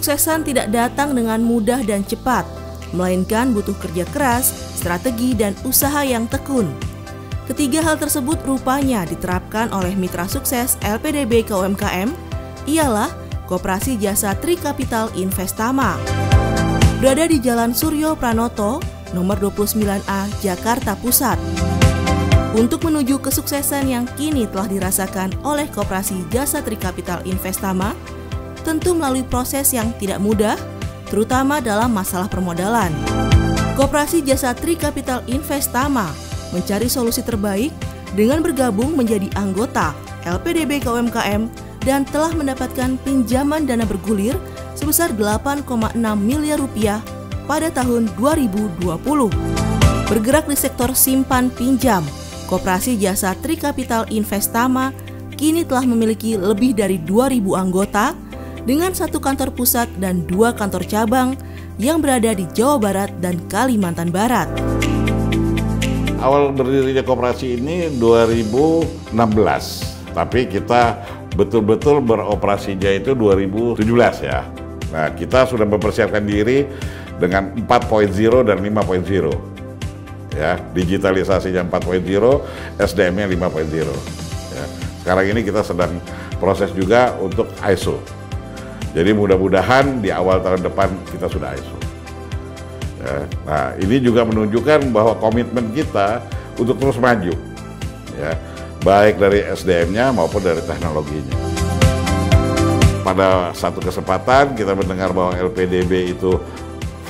Kesuksesan tidak datang dengan mudah dan cepat, melainkan butuh kerja keras, strategi, dan usaha yang tekun. Ketiga hal tersebut rupanya diterapkan oleh mitra sukses LPDB KUMKM, ialah Koperasi Jasa Trikapital Investama. Berada di Jalan Suryo Pranoto, nomor 29A, Jakarta Pusat. Untuk menuju kesuksesan yang kini telah dirasakan oleh Koperasi Jasa Trikapital Investama, tentu melalui proses yang tidak mudah, terutama dalam masalah permodalan. Koperasi Jasa Trikapital Investama mencari solusi terbaik dengan bergabung menjadi anggota LPDB KUMKM dan telah mendapatkan pinjaman dana bergulir sebesar 8,6 miliar rupiah pada tahun 2020. Bergerak di sektor simpan pinjam, Koperasi Jasa Trikapital Investama kini telah memiliki lebih dari 2.000 anggota dengan 1 kantor pusat dan 2 kantor cabang yang berada di Jawa Barat dan Kalimantan Barat. Awal berdirinya koperasi ini 2016, tapi kita betul-betul beroperasinya itu 2017 ya. Nah, kita sudah mempersiapkan diri dengan 4.0 dan 5.0. Ya, digitalisasinya 4.0, SDM-nya 5.0. Ya. Sekarang ini kita sedang proses juga untuk ISO. Jadi mudah-mudahan di awal tahun depan kita sudah ISO. Ya, nah, ini juga menunjukkan bahwa komitmen kita untuk terus maju, ya, baik dari SDM-nya maupun dari teknologinya. Pada satu kesempatan kita mendengar bahwa LPDB itu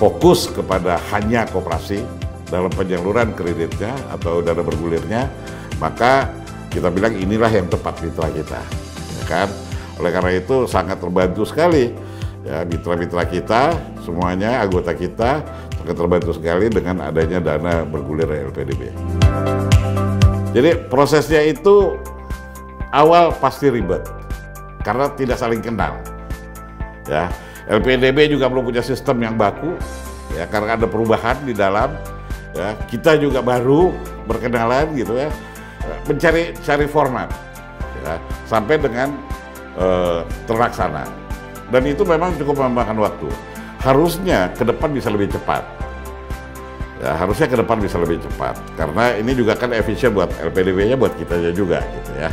fokus kepada hanya koperasi dalam penyaluran kreditnya atau dana bergulirnya, maka kita bilang inilah yang tepat mitra kita, ya kan? Oleh karena itu sangat terbantu sekali ya mitra-mitra kita, semuanya anggota kita sangat terbantu sekali dengan adanya dana bergulir LPDB. Jadi prosesnya itu awal pasti ribet karena tidak saling kenal. Ya, LPDB juga belum punya sistem yang baku ya karena ada perubahan di dalam. Ya, kita juga baru berkenalan gitu ya, mencari format ya, sampai dengan terlaksana, dan itu memang cukup memakan waktu. Harusnya ke depan bisa lebih cepat. Ya, harusnya ke depan bisa lebih cepat karena ini juga kan efisien buat LPDB-nya, buat kita juga gitu ya.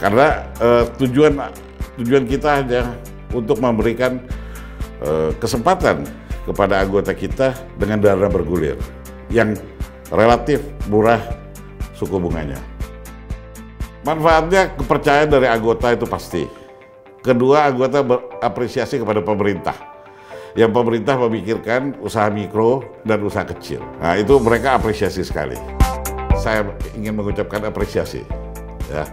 Karena tujuan kita hanya untuk memberikan kesempatan kepada anggota kita dengan dana bergulir yang relatif murah suku bunganya. Manfaatnya kepercayaan dari anggota itu pasti. Kedua, anggota berapresiasi kepada pemerintah. Yang pemerintah memikirkan usaha mikro dan usaha kecil. Nah, itu mereka apresiasi sekali. Saya ingin mengucapkan apresiasi ya,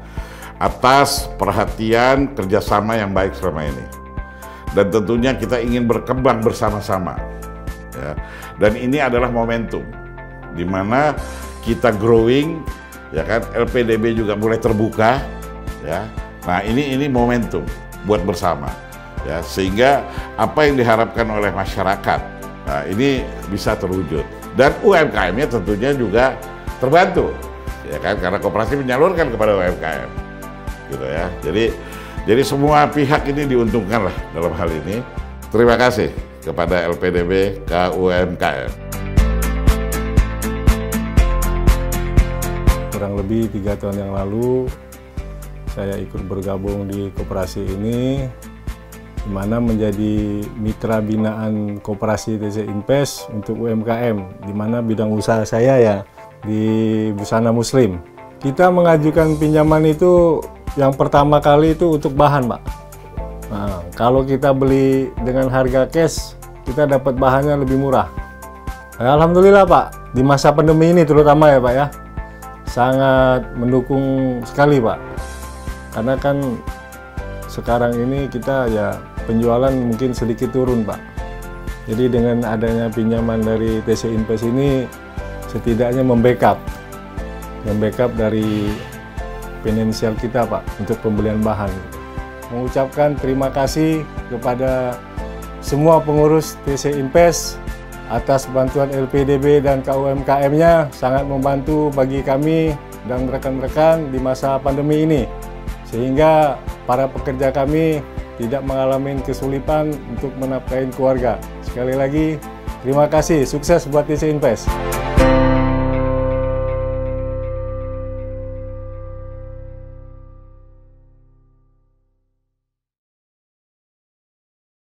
atas perhatian kerjasama yang baik selama ini. Dan tentunya kita ingin berkembang bersama-sama. Ya. Dan ini adalah momentum di mana kita growing. Ya kan, LPDB juga mulai terbuka, ya. Nah ini momentum buat bersama, ya, sehingga apa yang diharapkan oleh masyarakat, nah ini bisa terwujud. Dan UMKM-nya tentunya juga terbantu, ya kan, karena koperasi menyalurkan kepada UMKM, gitu ya. Jadi semua pihak ini diuntungkan lah dalam hal ini. Terima kasih kepada LPDB KUMKM. Kurang lebih 3 tahun yang lalu saya ikut bergabung di koperasi ini, di mana menjadi mitra binaan Koperasi TC Invest untuk UMKM, di mana bidang usaha saya ya di busana muslim. Kita mengajukan pinjaman itu yang pertama kali itu untuk bahan, Pak. Nah, kalau kita beli dengan harga cash, kita dapat bahannya lebih murah. Nah, alhamdulillah Pak, di masa pandemi ini terutama ya Pak ya, sangat mendukung sekali Pak, karena kan sekarang ini kita ya penjualan mungkin sedikit turun Pak. Jadi dengan adanya pinjaman dari TC Invest ini setidaknya membackup dari finansial kita Pak untuk pembelian bahan. Mengucapkan terima kasih kepada semua pengurus TC Invest atas bantuan LPDB dan KUMKM-nya, sangat membantu bagi kami dan rekan-rekan di masa pandemi ini, sehingga para pekerja kami tidak mengalami kesulitan untuk menafkahi keluarga. Sekali lagi, terima kasih, sukses buat TC Invest.